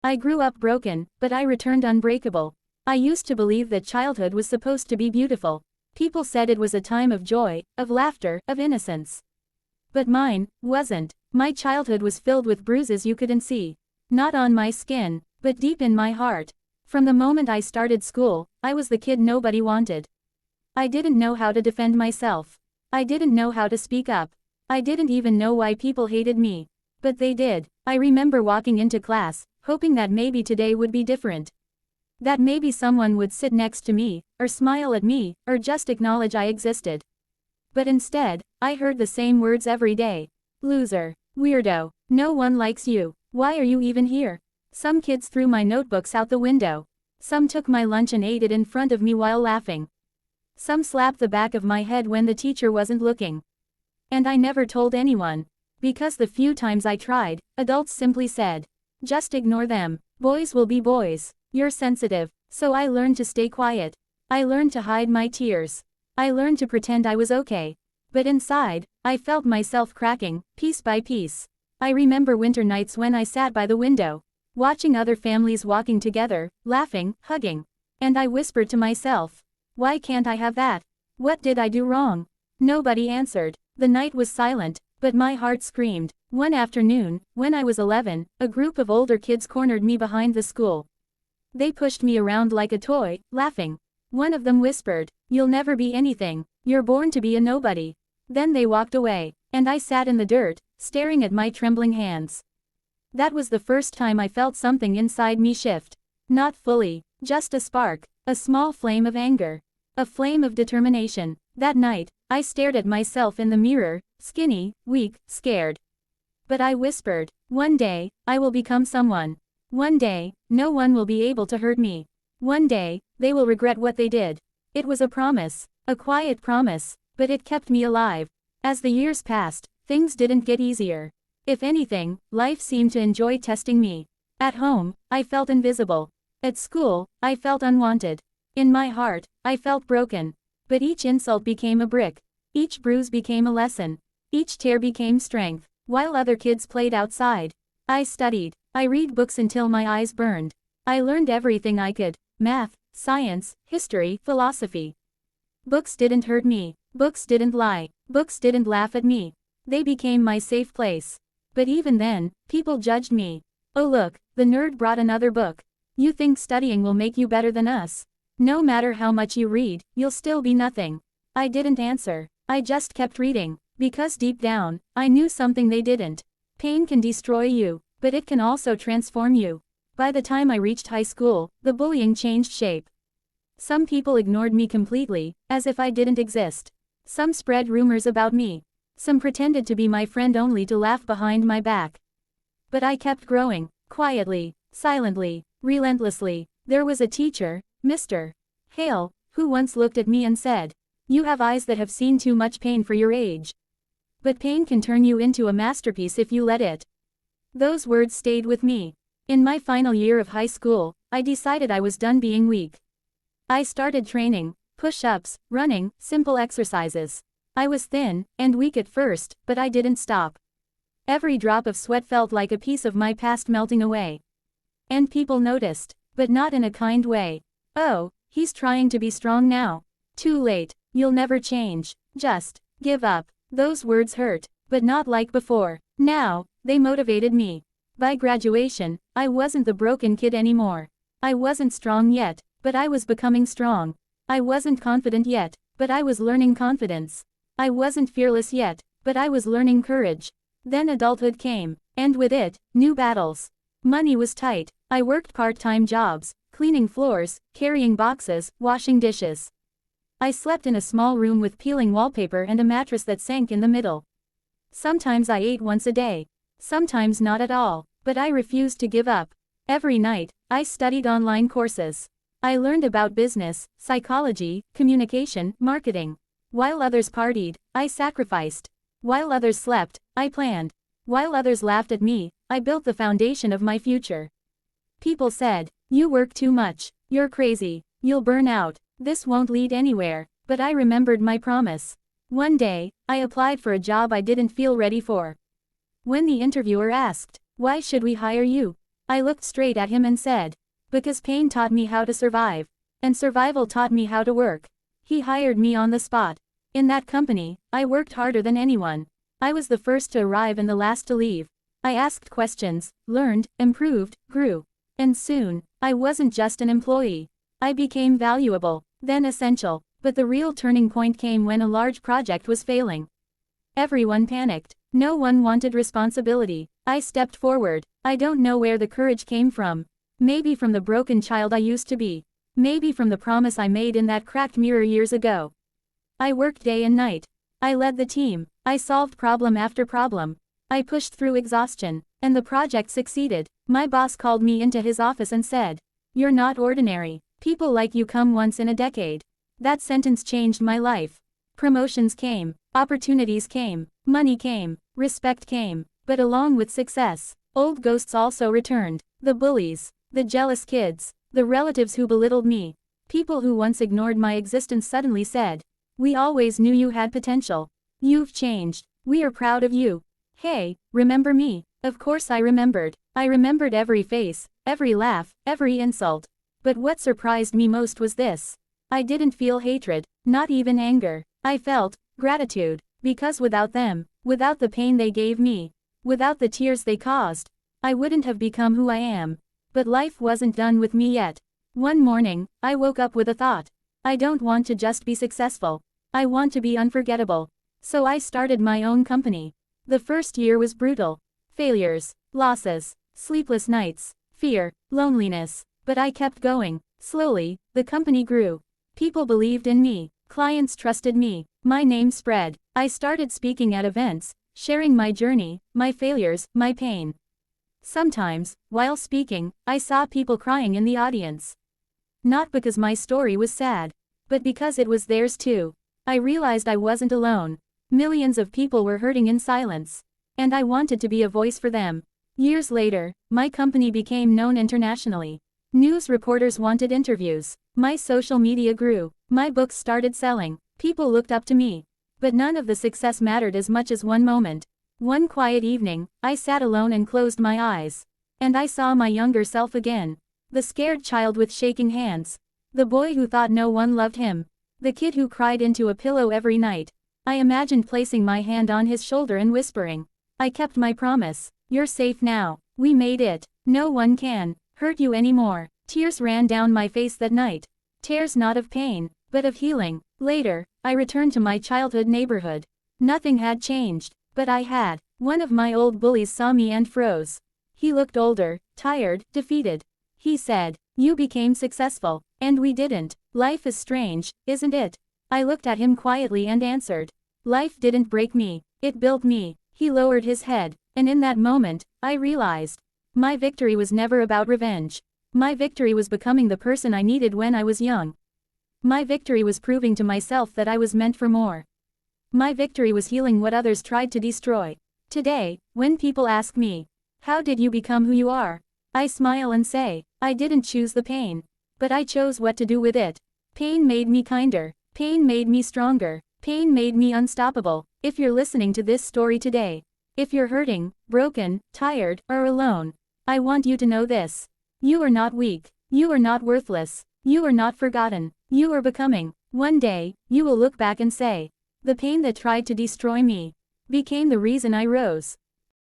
I grew up broken, but I returned unbreakable. I used to believe that childhood was supposed to be beautiful. People said it was a time of joy, of laughter, of innocence. But mine wasn't. My childhood was filled with bruises you couldn't see. Not on my skin, but deep in my heart. From the moment I started school, I was the kid nobody wanted. I didn't know how to defend myself. I didn't know how to speak up. I didn't even know why people hated me. But they did. I remember walking into class, hoping that maybe today would be different. That maybe someone would sit next to me, or smile at me, or just acknowledge I existed. But instead, I heard the same words every day. Loser. Weirdo. No one likes you. Why are you even here? Some kids threw my notebooks out the window. Some took my lunch and ate it in front of me while laughing. Some slapped the back of my head when the teacher wasn't looking. And I never told anyone. Because the few times I tried, adults simply said, just ignore them. Boys will be boys. You're sensitive. So I learned to stay quiet. I learned to hide my tears. I learned to pretend I was okay. But inside, I felt myself cracking, piece by piece. I remember winter nights when I sat by the window, watching other families walking together, laughing, hugging. And I whispered to myself, why can't I have that? What did I do wrong? Nobody answered. The night was silent, but my heart screamed. One afternoon, when I was 11, a group of older kids cornered me behind the school. They pushed me around like a toy, laughing. One of them whispered, you'll never be anything. You're born to be a nobody. Then they walked away, and I sat in the dirt, staring at my trembling hands. That was the first time I felt something inside me shift. Not fully, just a spark, a small flame of anger. A flame of determination. That night, I stared at myself in the mirror, skinny, weak, scared. But I whispered, one day, I will become someone. One day, no one will be able to hurt me. One day, they will regret what they did. It was a promise, a quiet promise, but it kept me alive. As the years passed, things didn't get easier. If anything, life seemed to enjoy testing me. At home, I felt invisible. At school, I felt unwanted. In my heart, I felt broken. But each insult became a brick. Each bruise became a lesson. Each tear became strength. While other kids played outside, I studied. I read books until my eyes burned. I learned everything I could. Math, science, history, philosophy. Books didn't hurt me. Books didn't lie. Books didn't laugh at me. They became my safe place. But even then, people judged me. Oh look, the nerd brought another book. You think studying will make you better than us? No matter how much you read, you'll still be nothing. I didn't answer. I just kept reading. Because deep down, I knew something they didn't. Pain can destroy you, but it can also transform you. By the time I reached high school, the bullying changed shape. Some people ignored me completely, as if I didn't exist. Some spread rumors about me. Some pretended to be my friend only to laugh behind my back. But I kept growing, quietly, silently, relentlessly. There was a teacher, Mr. Hale, who once looked at me and said, you have eyes that have seen too much pain for your age. But pain can turn you into a masterpiece if you let it. Those words stayed with me. In my final year of high school, I decided I was done being weak. I started training, push-ups, running, simple exercises. I was thin and weak at first, but I didn't stop. Every drop of sweat felt like a piece of my past melting away. And people noticed, but not in a kind way. Oh, he's trying to be strong now. Too late, you'll never change. Just give up. Those words hurt, but not like before. Now, they motivated me. By graduation, I wasn't the broken kid anymore. I wasn't strong yet, but I was becoming strong. I wasn't confident yet, but I was learning confidence. I wasn't fearless yet, but I was learning courage. Then adulthood came, and with it, new battles. Money was tight. I worked part-time jobs, cleaning floors, carrying boxes, washing dishes. I slept in a small room with peeling wallpaper and a mattress that sank in the middle. Sometimes I ate once a day. Sometimes not at all, but I refused to give up. Every night, I studied online courses. I learned about business, psychology, communication, marketing. While others partied, I sacrificed. While others slept, I planned. While others laughed at me, I built the foundation of my future. People said, you work too much. You're crazy. You'll burn out. This won't lead anywhere. But I remembered my promise. One day, I applied for a job I didn't feel ready for. When the interviewer asked, why should we hire you? I looked straight at him and said, because pain taught me how to survive. And survival taught me how to work. He hired me on the spot. In that company, I worked harder than anyone. I was the first to arrive and the last to leave. I asked questions, learned, improved, grew. And soon, I wasn't just an employee. I became valuable, then essential. But the real turning point came when a large project was failing. Everyone panicked. No one wanted responsibility. I stepped forward. I don't know where the courage came from. Maybe from the broken child I used to be. Maybe from the promise I made in that cracked mirror years ago. I worked day and night. I led the team. I solved problem after problem. I pushed through exhaustion. And the project succeeded. My boss called me into his office and said, "You're not ordinary. People like you come once in a decade." That sentence changed my life. Promotions came. Opportunities came. Money came. Respect came. But along with success, old ghosts also returned. The bullies. The jealous kids. The relatives who belittled me. People who once ignored my existence suddenly said, "We always knew you had potential. You've changed. We are proud of you." Hey, remember me? Of course I remembered. I remembered every face, every laugh, every insult. But what surprised me most was this. I didn't feel hatred, not even anger. I felt gratitude. Because without them, without the pain they gave me, without the tears they caused, I wouldn't have become who I am. But life wasn't done with me yet. One morning, I woke up with a thought. I don't want to just be successful. I want to be unforgettable. So I started my own company. The first year was brutal. Failures, losses, sleepless nights, fear, loneliness. But I kept going. Slowly, the company grew. People believed in me. Clients trusted me. My name spread. I started speaking at events, sharing my journey, my failures, my pain. Sometimes, while speaking, I saw people crying in the audience. Not because my story was sad, but because it was theirs too. I realized I wasn't alone. Millions of people were hurting in silence. And I wanted to be a voice for them. Years later, my company became known internationally. News reporters wanted interviews. My social media grew. My books started selling. People looked up to me. But none of the success mattered as much as one moment. One quiet evening, I sat alone and closed my eyes. And I saw my younger self again. The scared child with shaking hands. The boy who thought no one loved him. The kid who cried into a pillow every night. I imagined placing my hand on his shoulder and whispering, "I kept my promise. You're safe now. We made it. No one can hurt you anymore." Tears ran down my face that night. Tears not of pain, but of healing. Later, I returned to my childhood neighborhood. Nothing had changed. But I had. One of my old bullies saw me and froze. He looked older, tired, defeated. He said, "You became successful, and we didn't. Life is strange, isn't it?" I looked at him quietly and answered, "Life didn't break me, it built me." He lowered his head, and in that moment, I realized, my victory was never about revenge. My victory was becoming the person I needed when I was young. My victory was proving to myself that I was meant for more. My victory was healing what others tried to destroy. Today, when people ask me, "How did you become who you are?" I smile and say, "I didn't choose the pain. But I chose what to do with it." Pain made me kinder. Pain made me stronger. Pain made me unstoppable. If you're listening to this story today, if you're hurting, broken, tired, or alone, I want you to know this. You are not weak. You are not worthless. You are not forgotten. You are becoming. One day, you will look back and say, "The pain that tried to destroy me became the reason I rose."